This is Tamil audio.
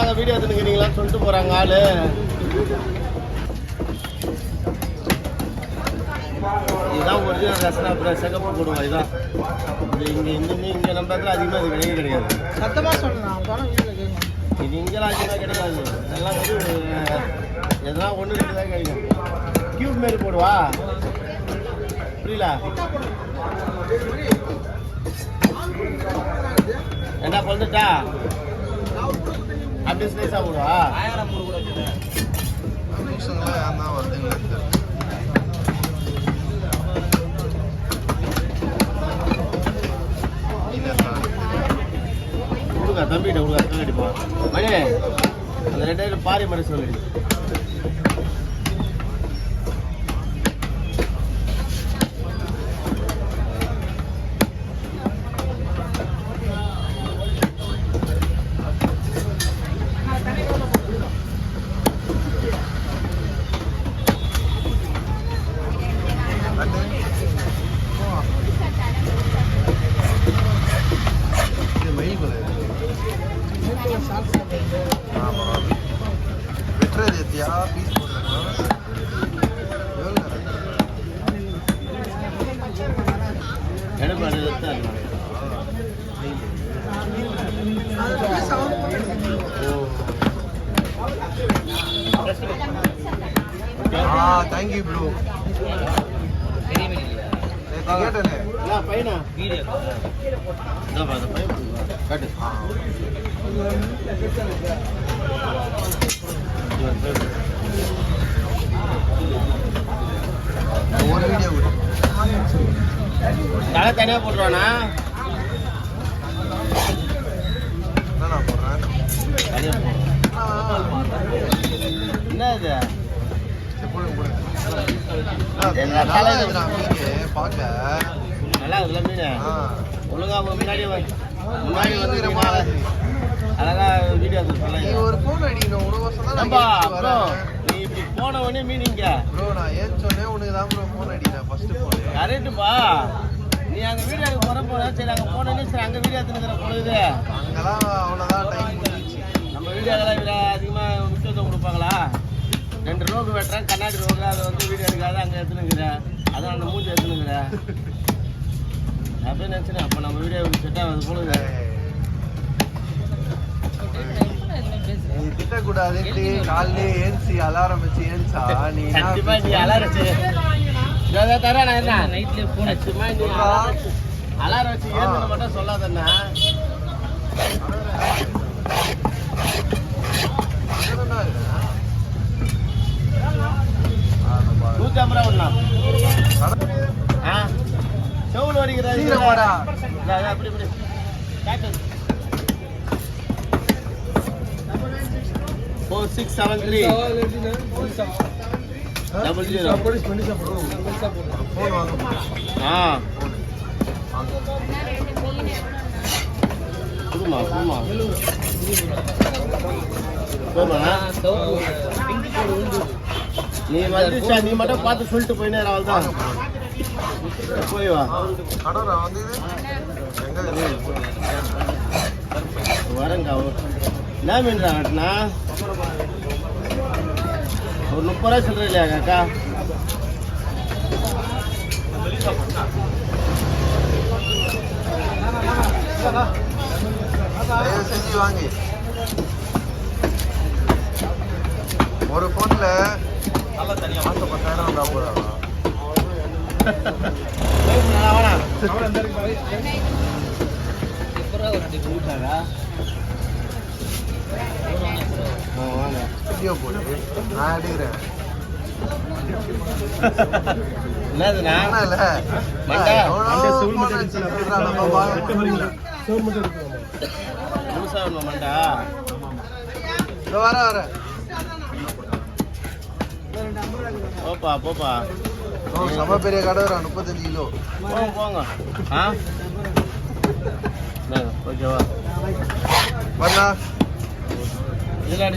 வாங்க வீடியோ எடுத்துக்கிறீங்களான்னு சொல்லிட்டு போகிறாங்க ஆள். இதுதான் ஒரிஜினல் ரசனா. அப்புறம் சிகப்பு போடுவோம். இதுதான் இங்கே இங்கே நம்ம இடத்துல அதிகமாக இது கிடையாது. சத்தமாக சொல்லலாம். இது இங்கெல்லாம் அதிகமாக கிடைக்காது. இதெல்லாம் வந்து எதனா ஒன்று ரெண்டு தான் கிடைக்கும். கியூப் மாரி போடுவா, புரியல? என்ன பொழுதுட்டா அப்படியே ஸ்லைஸாக போடுவா. கொடுங்க தம்பிகிட்ட கொடுங்க, அக்கா கட்டிப்பா. மணி அந்த 2000 பாரி மாதிரி சொல்லி. Thank you, bro. பையனா வீடியோ கட்டு. ஒரு வீடியோ தலை தனியாக போட்டுருவானா? என்ன போடுறேன்? தனியாக போடுறேன். என்ன இது? நல்லா இருக்குல்ல மீன்? ஒழுங்கா முன்னாடி வந்து அழகா வீடியோ ஒரு போன் அடிக்கணும். நீ இப்படி போன உடனே மீன் இங்க ப்ரோ நான் ஏச்சோடனே உனக்கு தான் ப்ரோ போன் அடிக்கிறேன் ஃபர்ஸ்ட் போன். கரெக்டுப்பா. நீ அங்கே வீடியோக்கு போன சரி அங்கே போனோடனே சரி அங்கே வீடியோ எடுத்துக்கிற பொழுது அங்கெல்லாம் அவ்வளோதான் டைம் முடிச்சு. நம்ம வீடியோக்கெல்லாம் இதில் அதிகமாக முக்கியத்துவம் கொடுப்பாங்களா? 2 ரோகு வெட்டுறேன், கண்ணாடி ரோகு, அதை வந்து வீடியோ எடுக்காத அங்கே எடுத்துனுங்கிறேன். அதான் அந்த மூஞ்சி எடுத்துனுங்கிறேன். அப்படியே நினச்சினேன். அப்போ நம்ம வீடியோ செட் ஆகுது பொழுது திட்டக்கூடாது. காலையிலே ஏன்சி அலாரம் வச்சு ஏன்சா நீ அலாரம் வச்சு தரேன். நான் என்ன நைட்லேயே போன சும்மா நீ அலாரம் வச்சு ஏன்னு மட்டும் சொல்லாதண்ணா. 150 ரூபா ஒண்ணா செவ்வளவு வரைக்கிறாரு. அப்படி இப்படி 4673 00 குடுமா குடுமா நீ வந்துச்சா? நீ மட்டும் பார்த்து சொல்லிட்டு போயினே அவள் தான் போய் வா. வரங்க என்ன மீன்றாங்கண்ணா? ஒரு 30 ரூபாய் சொல்கிறேன் இல்லையா காக்கா? செஞ்சு வாங்கி ஒரு போன்ல நல்லா தனியாக மாசம் 10,000 போறாங்க. வீடியோ போடு நான் எடுக்கிறேன். என்னதுண்ணா? மண்டா வர வர போப்பா போப்பா. செம பெரிய கடை வரும் 35 கிலோ. போங்க போங்க. ஓகேவா? வரலாம். இதெல்லாம்